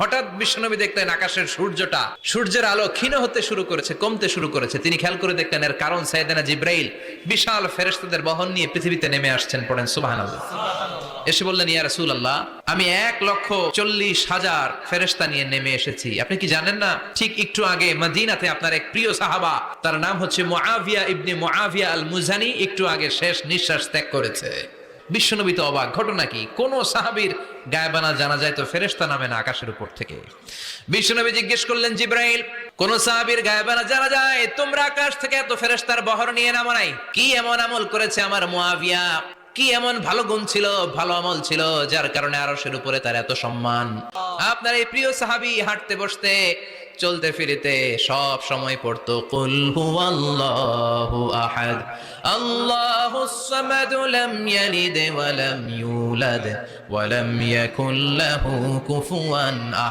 হঠাৎ বিশ্বনবী দেখলেন আকাশের সূর্যের আলো ক্ষীণ হতে শুরু করেছে, কমতে শুরু করেছে। তিনি খেয়াল করে দেখলেন এর কারণ সাইয়েদনা জিব্রাইল বিশাল ফেরেশতাদের বহন নিয়ে পৃথিবীতে নেমে আসছেন। পড়েন সুবহানাল্লাহ। এসে বললেন, ইয়া রাসূলুল্লাহ, আমি 1,40,000 ফেরেশতা নিয়ে নেমে এসেছি। আপনি কি জানেন না, ঠিক একটু আগে মদিনাতে আপনার এক প্রিয় সাহাবা, তার নাম হচ্ছে মুআবিয়া ইবনে মুআবিয়া আল মুজানি, একটু আগে শেষ নিঃশ্বাস ত্যাগ করেছে। বিশ্বনবী তো অবাক, ঘটনা কি? কোন সাহাবীর গায়বানা জানা যায় তো ফেরেশতা নামে না আকাশের উপর থেকে। বিশ্বনবী জিজ্ঞেস করলেন, জিব্রাইল, কোন সাহাবীর গায়বানা জানা যায় তোমরা আকাশ থেকে এত ফেরেশতার বহর নিয়ে নামো নাই? কি এমন আমল করেছে আমার মুআবিয়া, কি এমন ভালো গুণ ছিল, ভালো আমল ছিল, যার কারণে আরশের উপরে তার এত সম্মান? আপনার এই প্রিয় সাহাবী হাঁটতে বসতে চলতে ফিরিতে সব সময় পড়তো কুল হুয়াল্লাহু আহাদ আল্লাহুস সামাদ লাম ইয়ালিদ ওয়া লাম ইউলাদ ওয়া লাম ইয়াকুল লাহু কুফুয়ান আহাদ।